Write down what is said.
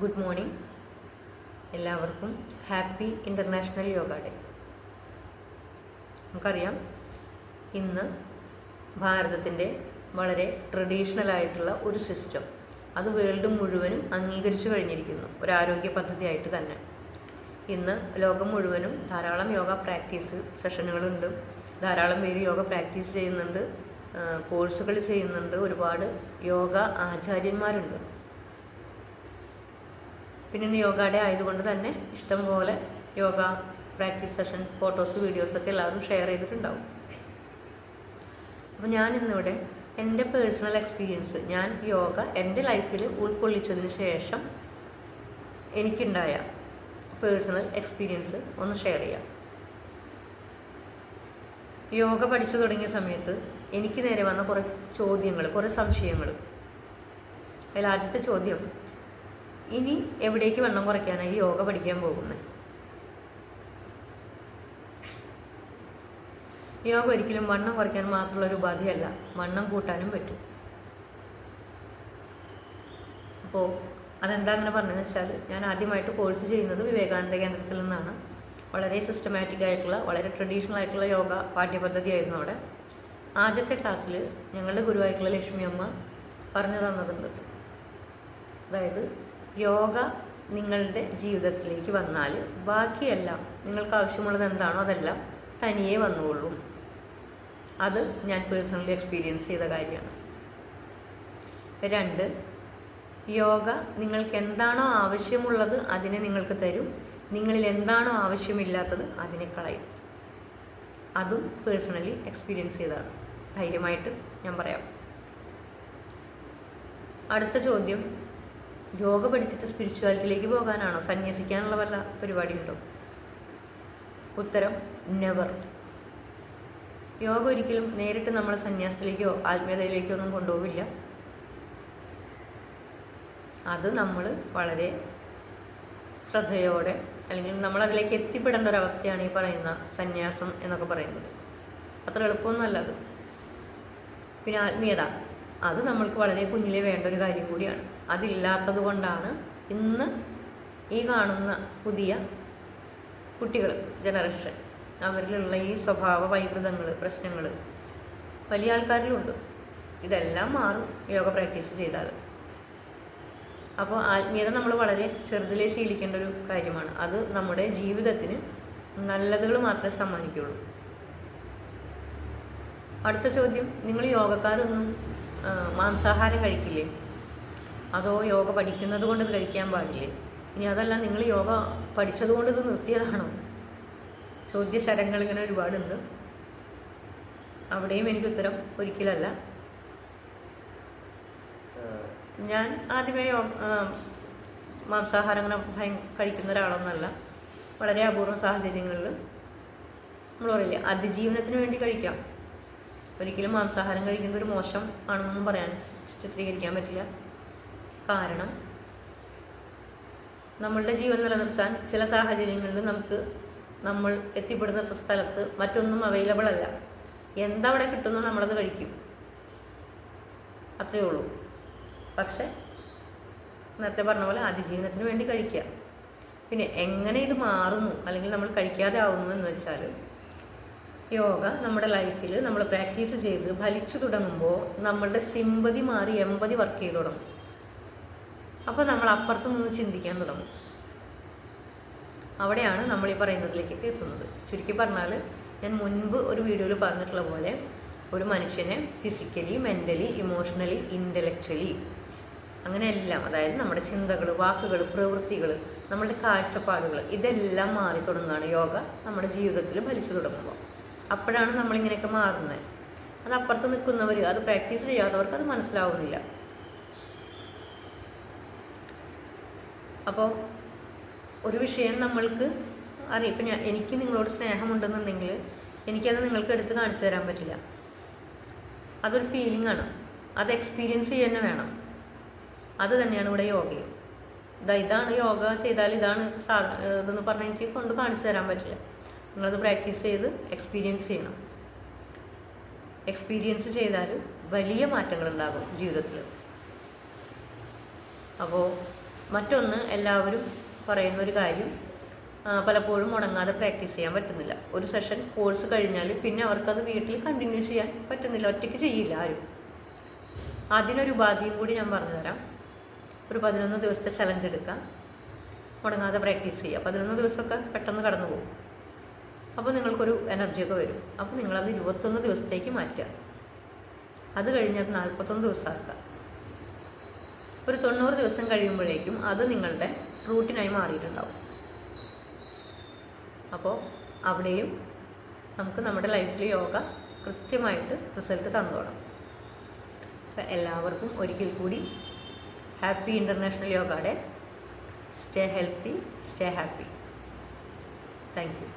Good morning. എല്ലാവർക്കും happy international yoga day. നമുക്കറിയാം, ഇന്ന് ഭാരതത്തിൻ്റെ വളരെ ട്രഡീഷണൽ ആയിട്ടുള്ള ഒരു സിസ്റ്റം അത് വേൾഡ് മുഴുവനും അംഗീകരിച്ചു കഴിഞ്ഞിരിക്കുന്നു, ഒരു ആരോഗ്യ പദ്ധതിയായിട്ട് തന്നെ. ഇന്ന് ലോകം മുഴുവനും ധാരാളം യോഗ പ്രാക്ടീസ് സെഷനുകളുണ്ട്, ധാരാളം പേര് യോഗ പ്രാക്ടീസ് ചെയ്യുന്നുണ്ട്, കോഴ്സുകൾ ചെയ്യുന്നുണ്ട്, ഒരുപാട് യോഗ ആചാര്യന്മാരുണ്ട്. പിന്നെ ഇന്ന് യോഗ ഡേ ആയതുകൊണ്ട് തന്നെ ഇഷ്ടംപോലെ യോഗ പ്രാക്ടീസ് സെഷൻ ഫോട്ടോസ് വീഡിയോസൊക്കെ എല്ലാവരും ഷെയർ ചെയ്തിട്ടുണ്ടാവും. അപ്പോൾ ഞാൻ ഇന്നിവിടെ എൻ്റെ പേഴ്സണൽ എക്സ്പീരിയൻസ്, ഞാൻ യോഗ എൻ്റെ ലൈഫിൽ ഉൾക്കൊള്ളിച്ചതിന് ശേഷം എനിക്കുണ്ടായ പേഴ്സണൽ എക്സ്പീരിയൻസ് ഒന്ന് ഷെയർ ചെയ്യാം. യോഗ പഠിച്ചു തുടങ്ങിയ സമയത്ത് എനിക്ക് നേരെ വന്ന കുറേ ചോദ്യങ്ങൾ, കുറേ സംശയങ്ങൾ. അതിൽ ആദ്യത്തെ ചോദ്യം, ഇനി എവിടേക്ക് വണ്ണം കുറയ്ക്കാനായി യോഗ പഠിക്കാൻ പോകുന്നത്? യോഗ ഒരിക്കലും വണ്ണം കുറയ്ക്കാൻ മാത്രമുള്ള ഒരു ഉപാധിയല്ല, വണ്ണം കൂട്ടാനും പറ്റും. അപ്പോൾ അതെന്താ അങ്ങനെ പറഞ്ഞതെന്ന് വെച്ചാൽ, ഞാൻ ആദ്യമായിട്ട് കോഴ്സ് ചെയ്യുന്നത് വിവേകാനന്ദ കേന്ദ്രത്തിൽ നിന്നാണ്. വളരെ സിസ്റ്റമാറ്റിക് ആയിട്ടുള്ള, വളരെ ട്രഡീഷണൽ ആയിട്ടുള്ള യോഗ പാഠ്യപദ്ധതിയായിരുന്നു അവിടെ. ആദ്യത്തെ ക്ലാസ്സിൽ ഞങ്ങളുടെ ഗുരുവായിട്ടുള്ള ലക്ഷ്മി അമ്മ പറഞ്ഞു തന്നതുണ്ട്. അതായത് യോഗ നിങ്ങളുടെ ജീവിതത്തിലേക്ക് വന്നാൽ ബാക്കിയെല്ലാം, നിങ്ങൾക്ക് ആവശ്യമുള്ളത് എന്താണോ അതെല്ലാം തനിയെ വന്നുകൊള്ളും. അത് ഞാൻ പേഴ്സണലി എക്സ്പീരിയൻസ് ചെയ്ത കാര്യമാണ്. 2, യോഗ നിങ്ങൾക്ക് എന്താണോ ആവശ്യമുള്ളത് അതിനെ നിങ്ങൾക്ക് തരും, നിങ്ങളിൽ എന്താണോ ആവശ്യമില്ലാത്തത് അതിനെ കളയും. അതും പേഴ്സണലി എക്സ്പീരിയൻസ് ചെയ്തതാണ്, ധൈര്യമായിട്ട് ഞാൻ പറയാം. അടുത്ത ചോദ്യം, യോഗ പഠിച്ചിട്ട് സ്പിരിച്വാലിറ്റിയിലേക്ക് പോകാനാണോ, സന്യസിക്കാനുള്ള വല്ല പരിപാടിയുണ്ടോ? ഉത്തരം, നെവർ. യോഗ ഒരിക്കലും നേരിട്ട് നമ്മളെ സന്യാസത്തിലേക്കോ ആത്മീയതയിലേക്കോ ഒന്നും കൊണ്ടുപോകില്ല. അത് നമ്മൾ വളരെ ശ്രദ്ധയോടെ, അല്ലെങ്കിൽ നമ്മളതിലേക്ക് എത്തിപ്പെടേണ്ട ഒരവസ്ഥയാണ് ഈ പറയുന്ന സന്യാസം എന്നൊക്കെ പറയുന്നത്. അത്ര എളുപ്പമൊന്നുമല്ല അത്. പിന്നെ ആത്മീയത, അത് നമ്മൾക്ക് വളരെ കുഞ്ഞിലേ വേണ്ട ഒരു കാര്യം കൂടിയാണ്. അതില്ലാത്തത് കൊണ്ടാണ് ഇന്ന് ഈ കാണുന്ന പുതിയ കുട്ടികൾ, ജനറേഷൻ, അവരിലുള്ള ഈ സ്വഭാവ വൈകൃതങ്ങൾ, പ്രശ്നങ്ങൾ വലിയ ആൾക്കാരിലുണ്ട്. ഇതെല്ലാം മാറും യോഗ പ്രാക്ടീസ് ചെയ്താൽ. അപ്പോൾ ആത്മീയത നമ്മൾ വളരെ ചെറുതിലേ ശീലിക്കേണ്ട ഒരു കാര്യമാണ്. അത് നമ്മുടെ ജീവിതത്തിന് നല്ലതുകൾ മാത്രമേ സമ്മാനിക്കുകയുള്ളൂ. അടുത്ത ചോദ്യം, നിങ്ങൾ യോഗക്കാരൊന്നും മാംസാഹാരം കഴിക്കില്ലേ? അതോ യോഗ പഠിക്കുന്നത് കൊണ്ട് ഇത് കഴിക്കാൻ പാടില്ലേ? ഇനി അതല്ല, നിങ്ങൾ യോഗ പഠിച്ചത് കൊണ്ട് ഇത് നിർത്തിയതാണോ? ചോദ്യശരങ്ങൾ ഇങ്ങനെ ഒരുപാടുണ്ട്. അവിടെയും എനിക്ക് ഉത്തരം ഒരിക്കലല്ല. ഞാൻ ആദ്യമേ മാംസാഹാരം അങ്ങനെ കഴിക്കുന്ന ഒരാളൊന്നുമല്ല. വളരെ അപൂർവ സാഹചര്യങ്ങളിൽ നമ്മൾ പറയില്ല, അതിജീവനത്തിന് വേണ്ടി കഴിക്കാം. ഒരിക്കലും മാംസാഹാരം കഴിക്കുന്നത് ഒരു മോശം ആണെന്നൊന്നും പറയാൻ, ചിത്രീകരിക്കാൻ പറ്റില്ല. കാരണം നമ്മളുടെ ജീവൻ നിലനിർത്താൻ ചില സാഹചര്യങ്ങളിൽ നമ്മൾ എത്തിപ്പെടുന്ന സ്ഥലത്ത് മറ്റൊന്നും അവൈലബിൾ അല്ല. എന്തവിടെ കിട്ടുന്നോ നമ്മളത് കഴിക്കും, അത്രയേ ഉള്ളൂ. പക്ഷെ നേരത്തെ പറഞ്ഞ പോലെ അതിജീവനത്തിന് വേണ്ടി കഴിക്കുക. പിന്നെ എങ്ങനെ ഇത് മാറുന്നു, അല്ലെങ്കിൽ നമ്മൾ കഴിക്കാതെ ആവുന്നു എന്ന് വെച്ചാൽ, യോഗ നമ്മുടെ ലൈഫിൽ നമ്മൾ പ്രാക്ടീസ് ചെയ്ത് ഫലിച്ചു തുടങ്ങുമ്പോൾ നമ്മളുടെ സിമ്പതി മാറി എമ്പതി വർക്ക് ചെയ്ത് തുടങ്ങും. അപ്പോൾ നമ്മൾ അപ്പുറത്ത് നിന്ന് ചിന്തിക്കാൻ തുടങ്ങും. അവിടെയാണ് നമ്മൾ ഈ പറയുന്നതിലേക്കൊക്കെ എത്തുന്നത്. ചുരുക്കി പറഞ്ഞാൽ, ഞാൻ മുൻപ് ഒരു വീഡിയോയിൽ പറഞ്ഞിട്ടുള്ള പോലെ, ഒരു മനുഷ്യനെ ഫിസിക്കലി, മെൻ്റലി, ഇമോഷണലി, ഇൻ്റലക്ച്വലി, അങ്ങനെയെല്ലാം, അതായത് നമ്മുടെ ചിന്തകൾ, വാക്കുകൾ, പ്രവൃത്തികൾ, നമ്മുടെ കാഴ്ചപ്പാടുകൾ, ഇതെല്ലാം മാറി തുടങ്ങുകയാണ് യോഗ നമ്മുടെ ജീവിതത്തിൽ ഫലിച്ചു തുടങ്ങുമ്പോൾ. അപ്പോഴാണ് നമ്മളിങ്ങനെയൊക്കെ മാറുന്നത്. അത് അപ്പുറത്ത് നിൽക്കുന്നവർ, അത് പ്രാക്ടീസ് ചെയ്യാത്തവർക്ക് അത് മനസ്സിലാവുന്നില്ല. അപ്പോൾ ഒരു വിഷയം നമ്മൾക്ക് അറിയാം. ഇപ്പം എനിക്ക് നിങ്ങളോട് സ്നേഹമുണ്ടെന്നുണ്ടെങ്കിൽ എനിക്കത് നിങ്ങൾക്ക് എടുത്ത് കാണിച്ചു തരാൻ പറ്റില്ല. അതൊരു ഫീലിംഗ് ആണ്, അത് എക്സ്പീരിയൻസ് ചെയ്യാൻ വേണം. അത് തന്നെയാണ് ഇവിടെ യോഗയും. ഇതാണ് യോഗ ചെയ്താൽ ഇതാണ് ഇതെന്ന് പറഞ്ഞാൽ എനിക്ക് കൊണ്ട് കാണിച്ചു തരാൻ പറ്റില്ല. നിങ്ങളത് പ്രാക്ടീസ് ചെയ്ത് എക്സ്പീരിയൻസ് ചെയ്യണം. എക്സ്പീരിയൻസ് ചെയ്താൽ വലിയ മാറ്റങ്ങൾ ഉണ്ടാകും ജീവിതത്തിൽ. അപ്പോൾ മറ്റൊന്ന്, എല്ലാവരും പറയുന്ന ഒരു കാര്യം, പലപ്പോഴും മുടങ്ങാതെ പ്രാക്ടീസ് ചെയ്യാൻ പറ്റുന്നില്ല. ഒരു സെഷൻ കോഴ്സ് കഴിഞ്ഞാൽ പിന്നെ അവർക്കത് വീട്ടിൽ കണ്ടിന്യൂ ചെയ്യാൻ പറ്റുന്നില്ല, ഒറ്റയ്ക്ക് ചെയ്യില്ല ആരും. അതിനൊരു ഉപാധിയും കൂടി ഞാൻ പറഞ്ഞുതരാം. ഒരു 11 ദിവസത്തെ ചലഞ്ച് എടുക്കാം, മുടങ്ങാതെ പ്രാക്ടീസ് ചെയ്യുക. 11 ദിവസമൊക്കെ പെട്ടെന്ന് കടന്നു പോകും. അപ്പോൾ നിങ്ങൾക്കൊരു എനർജിയൊക്കെ വരും. അപ്പോൾ നിങ്ങളത് 21 ദിവസത്തേക്ക് മാറ്റുക. അത് കഴിഞ്ഞത് 41 ദിവസമാക്കുക. ഒരു 90 ദിവസം കഴിയുമ്പോഴേക്കും അത് നിങ്ങളുടെ റൂട്ടീനായി മാറിയിട്ടുണ്ടാവും. അപ്പോൾ അവിടെയും നമുക്ക് നമ്മുടെ ലൈഫിൽ യോഗ കൃത്യമായിട്ട് റിസൾട്ട് തന്നോളാം. അപ്പോൾ എല്ലാവർക്കും ഒരിക്കൽ കൂടി happy international yoga day. Stay healthy, stay happy. Thank you.